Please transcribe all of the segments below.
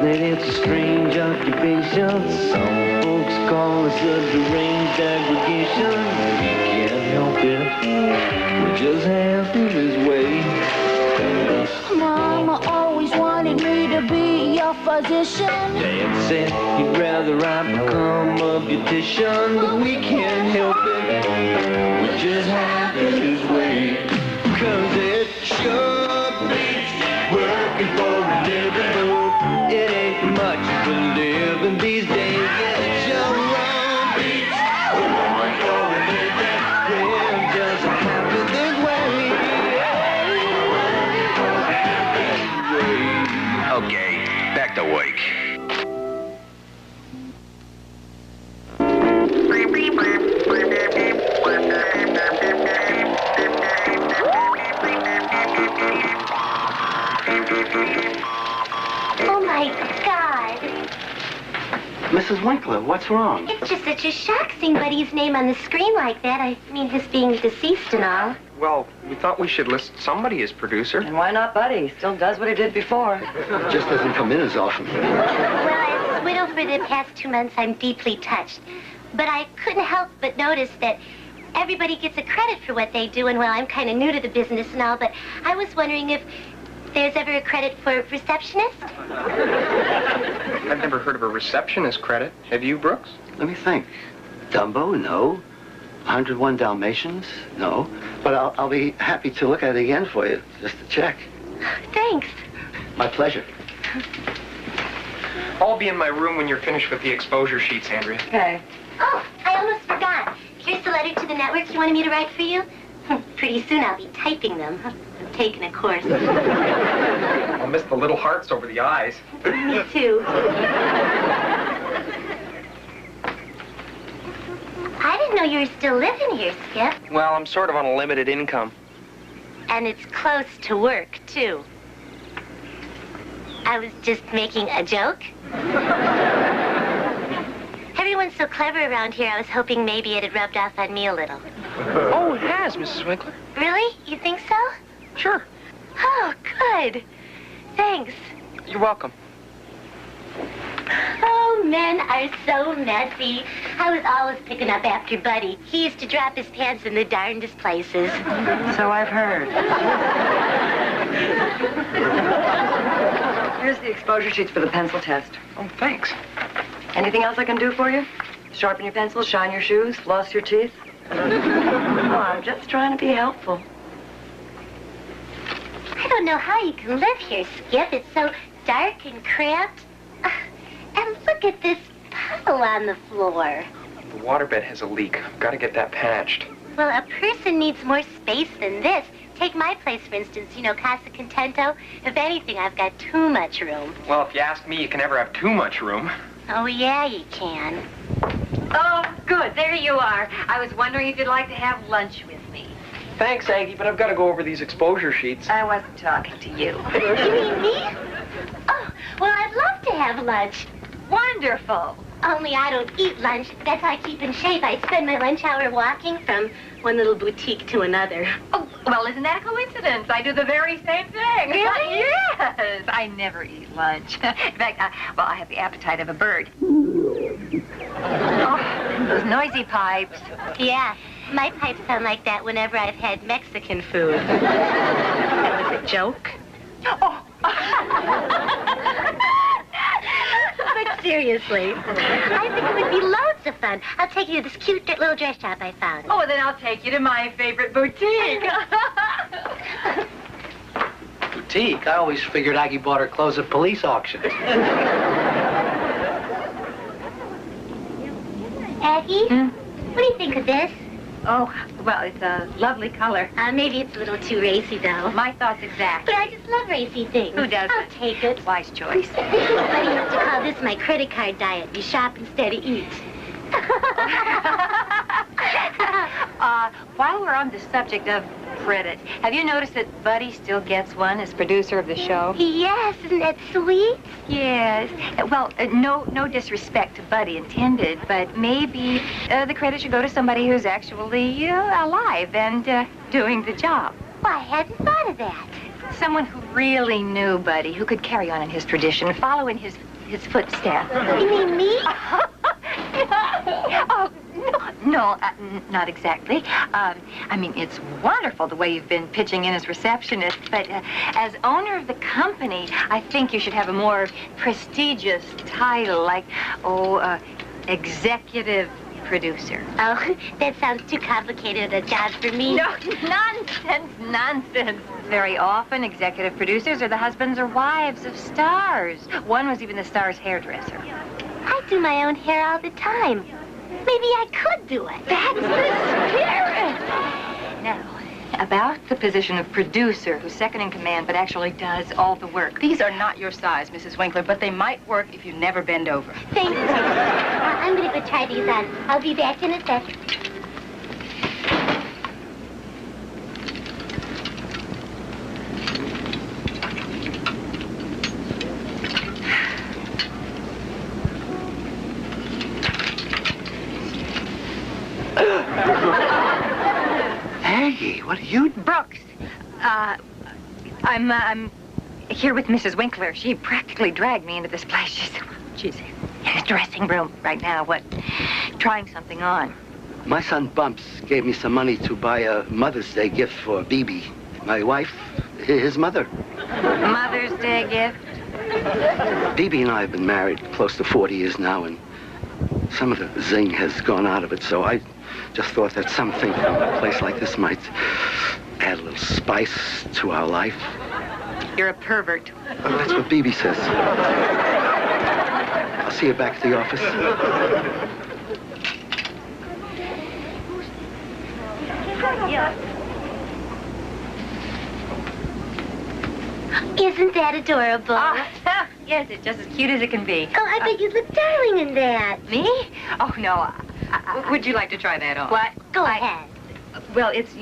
that it's a strange occupation. Some folks call us a deranged aggregation. We can't help it, we're just happy this way. Mama always wanted me to be your physician. Dad said he'd rather I become a beautician, but we can't help it, we're just happy this way. 'Cause it sure beats working for a living, but it ain't much for living these days. Yeah, it sure beats working for a living. We're just happy this way. Okay, back to work. Oh, my God. Mrs. Winkler, what's wrong? It's just such a shock seeing Buddy's name on the screen like that. I mean, his being deceased and all. Well, we thought we should list somebody as producer. And why not Buddy? Still does what he did before. Just doesn't come in as often. Well, as widow for the past 2 months, I'm deeply touched. But I couldn't help but notice that everybody gets a credit for what they do, and well, I'm kind of new to the business and all, but I was wondering if there's ever a credit for receptionist? I've never heard of a receptionist credit. Have you, Brooks? Let me think. Dumbo, no. 101 Dalmatians, no. But I'll be happy to look at it again for you, just to check. Thanks. My pleasure. I'll be in my room when you're finished with the exposure sheets, Andrea. Okay. Oh, I almost forgot. Here's the letter to the network you wanted me to write for you. Pretty soon I'll be typing them. I'm taking a course. I'll miss the little hearts over the eyes. Me too. I didn't know you were still living here, Skip. Well, I'm sort of on a limited income. And it's close to work, too. I was just making a joke. Everyone's so clever around here, I was hoping maybe it had rubbed off on me a little. Oh, it has, Mrs. Winkler. Really? You think so? Sure. Oh, good. Thanks. You're welcome. Oh, men are so messy. I was always picking up after Buddy. He used to drop his pants in the darndest places. So I've heard. Here's the exposure sheets for the pencil test. Oh, thanks. Anything else I can do for you? Sharpen your pencils, shine your shoes, floss your teeth? Oh, I'm just trying to be helpful. I don't know how you can live here, Skip. It's so dark and cramped. And look at this puddle on the floor. The waterbed has a leak. I've got to get that patched. Well, a person needs more space than this. Take my place, for instance, you know, Casa Contento. If anything, I've got too much room. Well, if you ask me, you can never have too much room. Oh, yeah, you can. Oh, good. There you are. I was wondering if you'd like to have lunch with me. Thanks, Aggie, but I've got to go over these exposure sheets. I wasn't talking to you. You mean me? Oh, well, I'd love to have lunch. Wonderful. Only I don't eat lunch. That's how I keep in shape. I spend my lunch hour walking from one little boutique to another. Oh, well, isn't that a coincidence? I do the very same thing. Really? Yes. I never eat lunch. In fact, I have the appetite of a bird. Oh, those noisy pipes. Yeah, my pipes sound like that whenever I've had Mexican food. That was a joke. Oh. But seriously, I think it would be loads of fun. I'll take you to this cute little dress shop I found. Oh, then I'll take you to my favorite boutique. Boutique? I always figured Aggie bought her clothes at police auctions. Aggie, what do you think of this? Oh, well, it's a lovely color. Maybe it's a little too racy, though. My thoughts exactly. But I just love racy things. Who doesn't? I'll take it. Wise choice. Buddy used to call this my credit card diet. You shop instead of eat. While we're on the subject of credit, have you noticed that Buddy still gets one as producer of the show? Yes, isn't that sweet? Yes. Well, no disrespect to Buddy intended, but maybe the credit should go to somebody who's actually alive and doing the job. Well, I hadn't thought of that. Someone who really knew Buddy, who could carry on in his tradition, follow in his his footsteps. You mean me? Oh, no, not exactly. I mean, it's wonderful the way you've been pitching in as receptionist, but as owner of the company, I think you should have a more prestigious title, like, executive producer. Oh, that sounds too complicated a job for me. No, nonsense. Very often, executive producers are the husbands or wives of stars. One was even the star's hairdresser. I do my own hair all the time. Maybe I could do it. That's the spirit! Now, about the position of producer, who's second in command, but actually does all the work. These are not your size, Mrs. Winkler, but they might work if you never bend over. Thank you. I'm going to go try these on. I'll be back in a sec. Aggie, what are you... Brooks, I'm here with Mrs. Winkler. She practically dragged me into this place. She's in the dressing room right now, trying something on. My son Bumps gave me some money to buy a Mother's Day gift for Bibi, my wife, his mother. Mother's Day gift? Bibi and I have been married close to 40 years now, and some of the zing has gone out of it, so I just thought that something from a place like this might add a little spice to our life. You're a pervert. Well, that's what Bibi says. I'll see you back at the office. Isn't that adorable? Yes, it's just as cute as it can be. Oh, I bet you look darling in that. Me? Oh, no. Would you like to try that on? What? Go ahead. Well, it's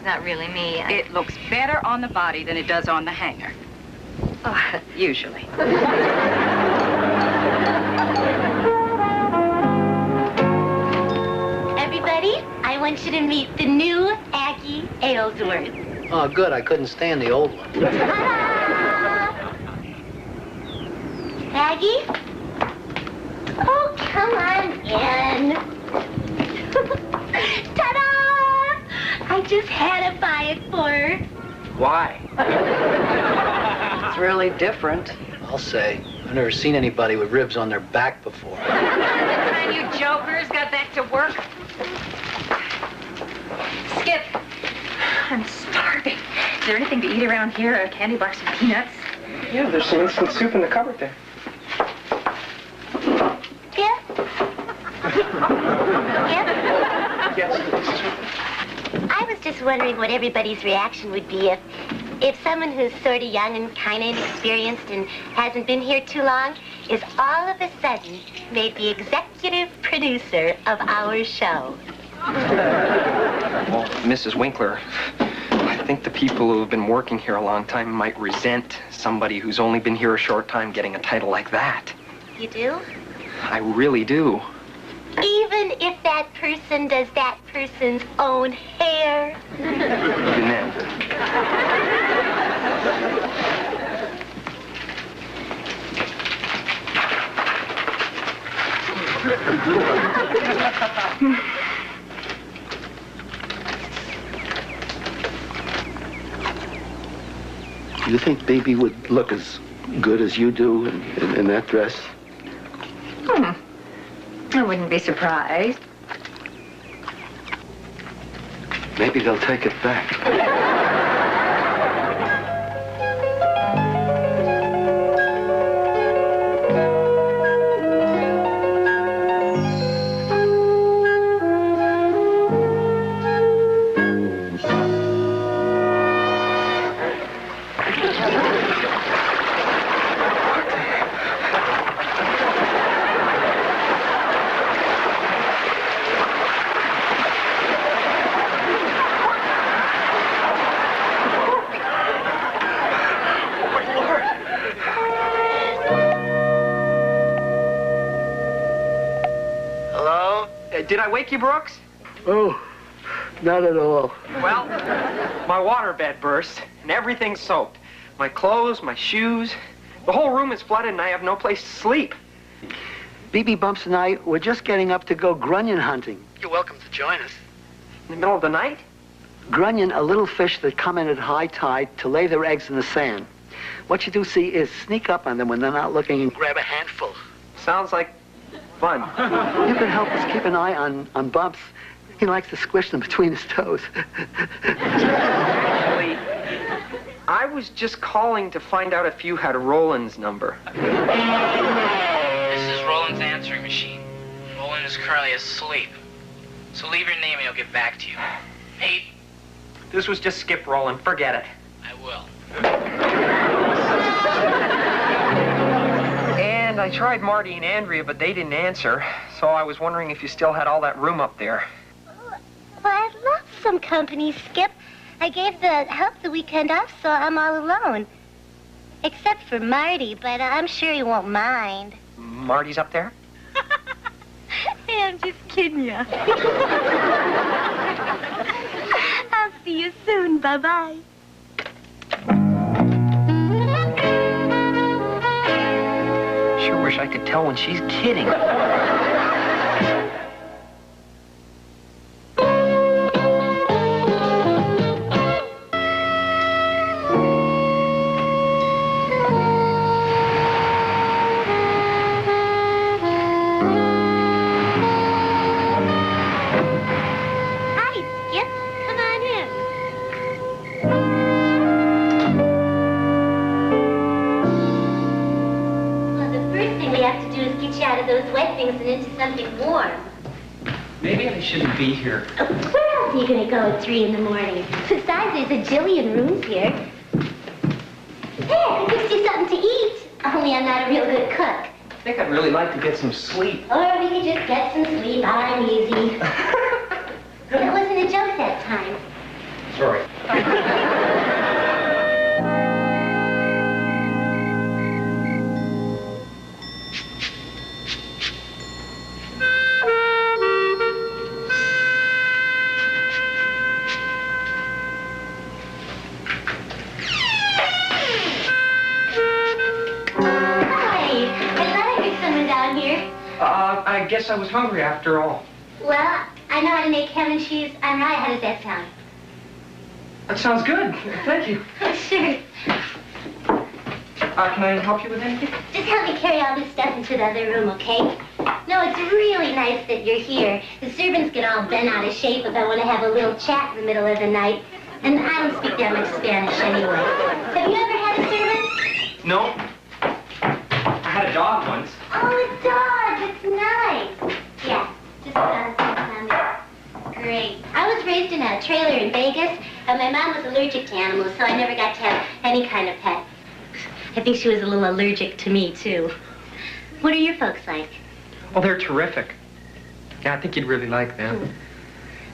not really me. It looks better on the body than it does on the hanger. Usually. Everybody, I want you to meet the new Aggie Aylesworth. Oh, good. I couldn't stand the old one. Aggie? Oh, come on in. Ta-da! I just had to buy it for her. Why? It's really different. I'll say. I've never seen anybody with ribs on their back before. Time you jokers got back to work. Skip, I'm starving. Is there anything to eat around here? A candy bar, some peanuts? Yeah, there's some instant soup in the cupboard there. Yeah? Yeah? Yes. I was just wondering what everybody's reaction would be if someone who's sort of young and kind of inexperienced and hasn't been here too long is all of a sudden made the executive producer of our show. Well, Mrs. Winkler, I think the people who have been working here a long time might resent somebody who's only been here a short time getting a title like that. You do? I really do. Even if that person does that person's own hair? Jeanette. Do you think Bibi would look as good as you do in that dress? I wouldn't be surprised. Maybe they'll take it back. Did I wake you, Brooks? Oh, not at all. Well, my waterbed burst, and everything's soaked. My clothes, my shoes. The whole room is flooded and I have no place to sleep. BB Bumps and I were just getting up to go grunion hunting. You're welcome to join us. In the middle of the night? Grunion are little fish that come in at high tide to lay their eggs in the sand. What you do see is sneak up on them when they're not looking and grab a handful. Sounds like fun. You can help us keep an eye on Bumps. He likes to squish them between his toes. Actually, I was just calling to find out if you had Roland's number. This is Roland's answering machine. Roland is currently asleep. So leave your name and he'll get back to you. Hey. This was just Skip Roland. Forget it. I will. And I tried Marty and Andrea, but they didn't answer. So I was wondering if you still had all that room up there. Well, I'd love some company, Skip. I gave the help the weekend off, so I'm all alone. Except for Marty, but I'm sure he won't mind. Marty's up there? Hey, I'm just kidding you. I'll see you soon. Bye-bye. Sure wish I could tell when she's kidding. And into something warm. Maybe I shouldn't be here. Where else are you going to go at 3 in the morning? Besides, there's a jillion rooms here. Hey, I can fix you something to eat. Only I'm not a real good cook. I think I'd really like to get some sleep. Or we could just get some sleep. I'm easy. It wasn't a joke that time. Sorry. I guess I was hungry after all. Well, I know how to make ham and cheese on rye. How does that sound? That sounds good. Thank you. Sure. Can I help you with anything? Just help me carry all this stuff into the other room, okay? No, it's really nice that you're here. The servants get all bent out of shape if I want to have a little chat in the middle of the night. And I don't speak that much Spanish anyway. Have you ever had a servant? No. I had a dog once. Oh, a dog. That's nice. Yeah, just something on there. Great. I was raised in a trailer in Vegas, and my mom was allergic to animals, so I never got to have any kind of pet. I think she was a little allergic to me, too. What are your folks like? Oh, they're terrific. Yeah, I think you'd really like them.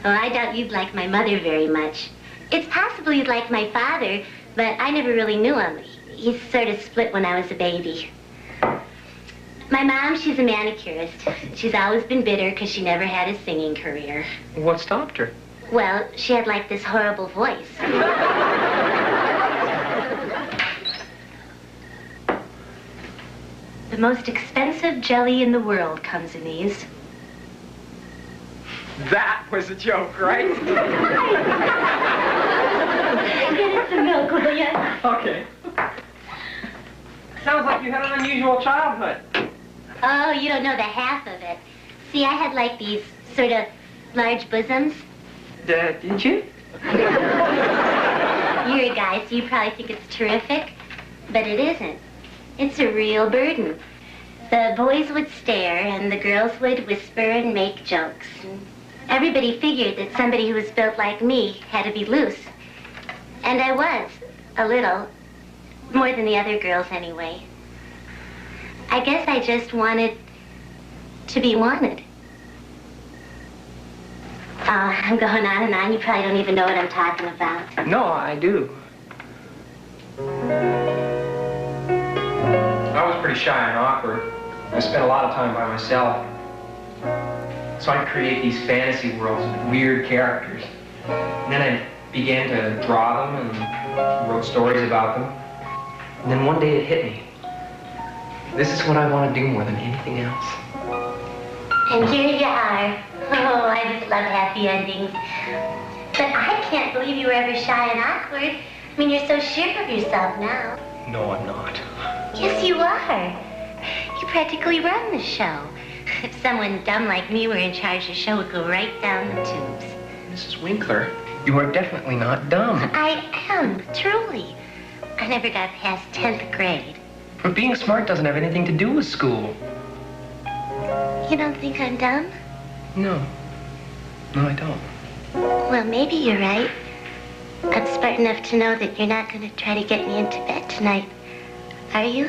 Oh, I doubt you'd like my mother very much. It's possible you'd like my father, but I never really knew him. He sort of split when I was a baby. My mom, she's a manicurist. She's always been bitter because she never had a singing career. What stopped her? Well, she had like this horrible voice. The most expensive jelly in the world comes in these. That was a joke, right? Get us some milk, will you? Okay. Sounds like you had an unusual childhood. Oh, you don't know the half of it. See, I had like these sort of large bosoms. Did you? You're a guy, so you probably think it's terrific, but it isn't. It's a real burden. The boys would stare, and the girls would whisper and make jokes. And everybody figured that somebody who was built like me had to be loose. And I was, a little. More than the other girls, anyway. I guess I just wanted to be wanted. Oh, I'm going on and on. You probably don't even know what I'm talking about. No, I do. I was pretty shy and awkward. I spent a lot of time by myself. So I'd create these fantasy worlds with weird characters. And then I began to draw them and wrote stories about them. And then one day it hit me. This is what I want to do more than anything else. And here you are. Oh, I just love happy endings. But I can't believe you were ever shy and awkward. I mean, you're so sure of yourself now. No, I'm not. Yes, you are. You practically run the show. If someone dumb like me were in charge, the show would go right down the tubes. Mrs. Winkler, you are definitely not dumb. I am, truly. I never got past 10th grade. But being smart doesn't have anything to do with school. You don't think I'm dumb? No. No, I don't. Well, maybe you're right. I'm smart enough to know that you're not going to try to get me into bed tonight. Are you?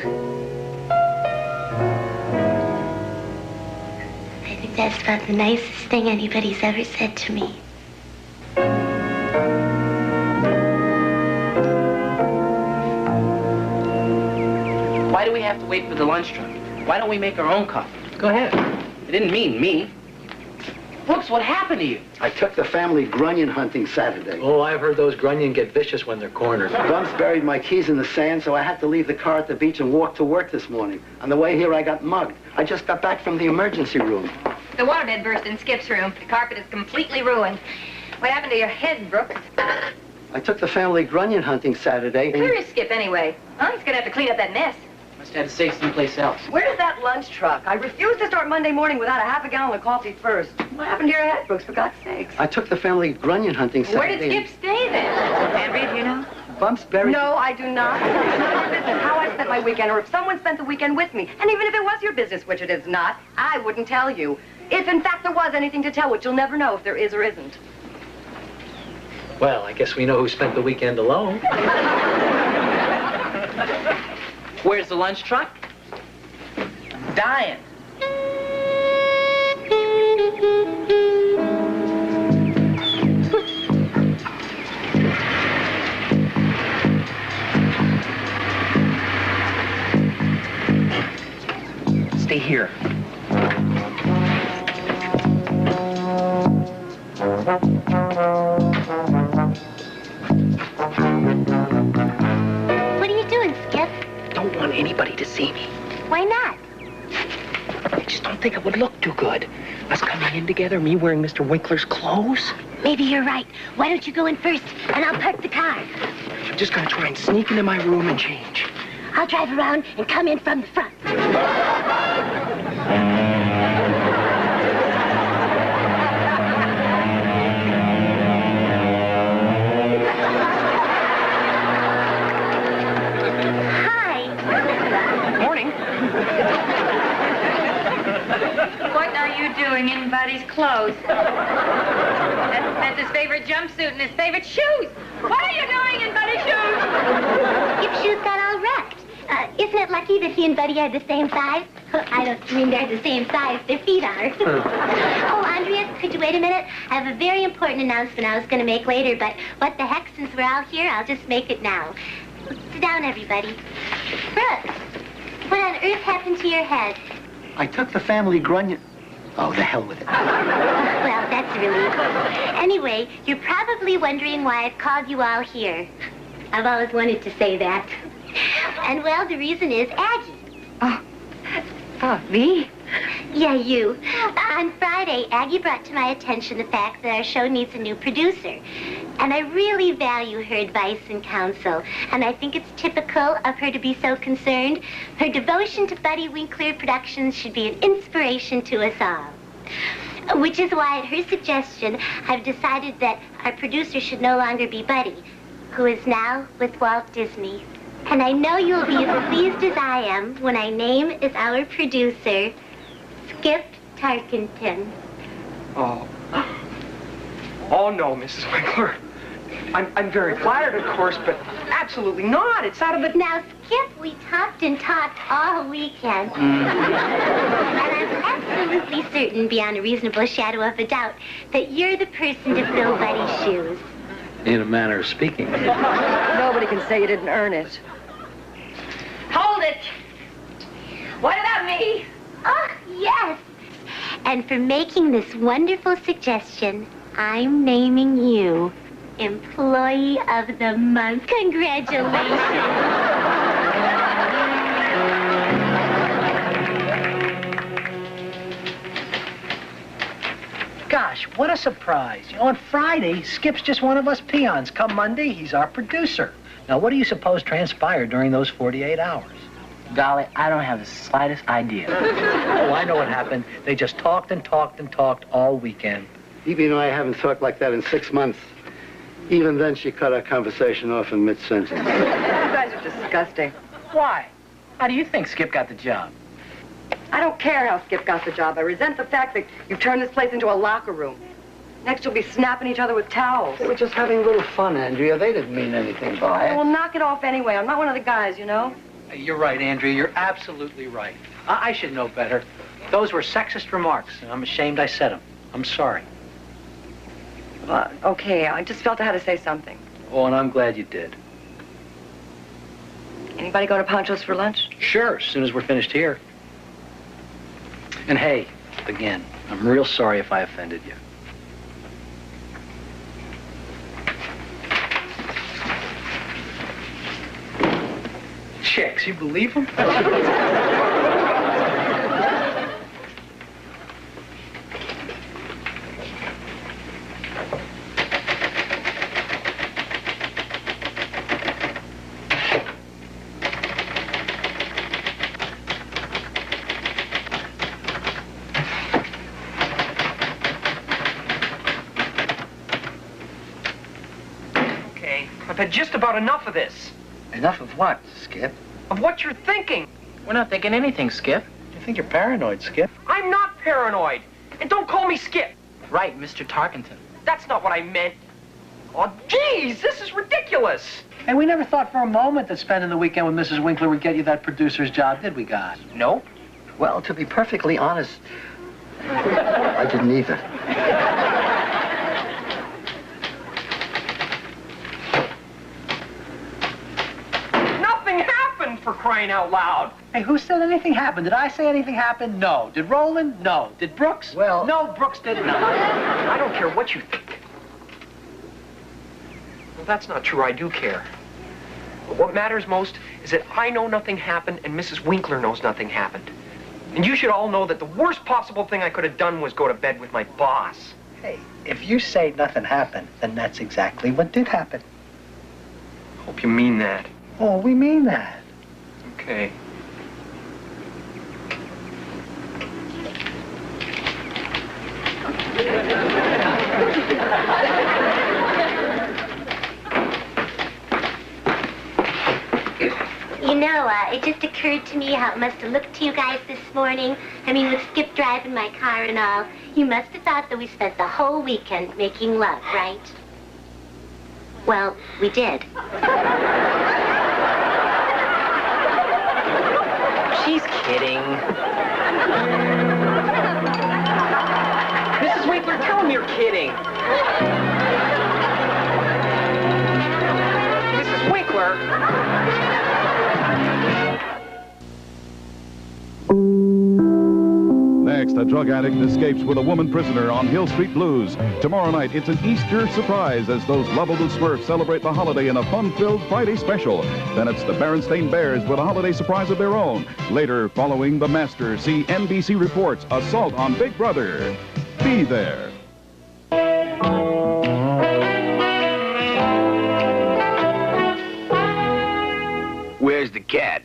I think that's about the nicest thing anybody's ever said to me. Why do we have to wait for the lunch truck? Why don't we make our own coffee? Go ahead. It didn't mean me. Brooks, what happened to you? I took the family grunion hunting Saturday. Oh, I've heard those grunion get vicious when they're cornered. Bumps buried my keys in the sand, so I had to leave the car at the beach and walk to work this morning. On the way here, I got mugged. I just got back from the emergency room. The waterbed burst in Skip's room. The carpet is completely ruined. What happened to your head, Brooks? I took the family grunion hunting Saturday. Where is Skip, anyway? Huh? He's gonna have to clean up that mess. Must have to stay someplace else. Where's that lunch truck? I refuse to start Monday morning without a half a gallon of coffee first. What happened to your head, Brooks, for God's sakes? I took the family grunion hunting Where Saturday. did Skip stay, then? Henry, do you know? Bumps buried... No, I do not. It's none of your business how I spent my weekend or if someone spent the weekend with me. And even if it was your business, which it is not, I wouldn't tell you. If, in fact, there was anything to tell, which you'll never know if there is or isn't. Well, I guess we know who spent the weekend alone. Where's the lunch truck? Dying. Stay here. What are you doing, Skip? Don't want anybody to see me. Why not? I just don't think it would look too good. Us coming in together, me wearing Mr. Winkler's clothes. Maybe you're right. Why don't you go in first, and I'll park the car. I'm just gonna try and sneak into my room and change. I'll drive around and come in from the front. What are you doing in Buddy's clothes? That's his favorite jumpsuit and his favorite shoes. What are you doing in Buddy's shoes? Skip's shoes got all wrecked. Isn't it lucky that he and Buddy are the same size? I don't mean they're the same size. Their feet are. Oh, Andrea, could you wait a minute? I have a very important announcement I was going to make later, but what the heck, since we're all here, I'll just make it now. Sit down, everybody. Brooks, what on earth happened to your head? I took the family grunion... Oh, the hell with it. Well, that's a relief. Anyway, you're probably wondering why I've called you all here. I've always wanted to say that. And, well, the reason is Aggie. Oh, me? Yeah, you. On Friday, Aggie brought to my attention the fact that our show needs a new producer. And I really value her advice and counsel. And I think it's typical of her to be so concerned. Her devotion to Buddy Winkler Productions should be an inspiration to us all. Which is why, at her suggestion, I've decided that our producer should no longer be Buddy, who is now with Walt Disney. And I know you'll be as pleased as I am when I name as our producer, Skip Tarkenton. Oh. Oh, no, Mrs. Winkler. I'm very flattered, of course, but absolutely not. It's out of the... Now, Skip, we talked and talked all weekend. And I'm absolutely certain, beyond a reasonable shadow of a doubt, that you're the person to fill Buddy's shoes. In a manner of speaking. Nobody can say you didn't earn it. Hold it! What about me? Oh, yes. And for making this wonderful suggestion, I'm naming you Employee of the Month. Congratulations. Gosh, what a surprise. You know, on Friday, Skip's just one of us peons. Come Monday, he's our producer. Now, what do you suppose transpired during those 48 hours? Golly, I don't have the slightest idea. Oh, I know what happened. They just talked and talked and talked all weekend. Evie and I haven't talked like that in 6 months. Even then, she cut our conversation off in mid-sentence. You guys are disgusting. Why? How do you think Skip got the job? I don't care how Skip got the job. I resent the fact that you've turned this place into a locker room. Next, you'll be snapping each other with towels. They were just having a little fun, Andrea. They didn't mean anything by it. Well, knock it off anyway. I'm not one of the guys, you know? You're right, Andrea. You're absolutely right. I should know better. Those were sexist remarks, and I'm ashamed I said them. I'm sorry. Okay, I just felt I had to say something. Oh, and I'm glad you did. Anybody go to Pancho's for lunch? Sure, as soon as we're finished here. And hey, again, I'm real sorry if I offended you. Chicks, you believe them? Okay, I've had just about enough of this. Enough of what, Skip? Of what you're thinking. We're not thinking anything, Skip. You think you're paranoid, Skip? I'm not paranoid. And don't call me Skip. Right, Mr. Tarkenton. That's not what I meant. Oh, geez, this is ridiculous. And we never thought for a moment that spending the weekend with Mrs. Winkler would get you that producer's job, did we, guys? Nope. Well, to be perfectly honest, I didn't either. Nothing happened, for crying out loud. Hey, who said anything happened? Did I say anything happened? No. Did Roland? No. Did Brooks? Well... No, Brooks did not. I don't care what you think. Well, that's not true. I do care. But what matters most is that I know nothing happened and Mrs. Winkler knows nothing happened. And you should all know that the worst possible thing I could have done was go to bed with my boss. Hey, if you say nothing happened, then that's exactly what did happen. Hope you mean that. Oh, we mean that. Okay. You know, it just occurred to me how it must have looked to you guys this morning. I mean, with Skip driving my car and all. You must have thought that we spent the whole weekend making love, right? Well, we did. She's kidding. Mrs. Winkler, tell him you're kidding. Mrs. Winkler. Next, a drug addict escapes with a woman prisoner on Hill Street Blues. Tomorrow night, it's an Easter surprise as those lovable Smurfs celebrate the holiday in a fun-filled Friday special. Then it's the Berenstain Bears with a holiday surprise of their own. Later, following The Master, see NBC reports Assault on Big Brother. Be there. Where's the cat?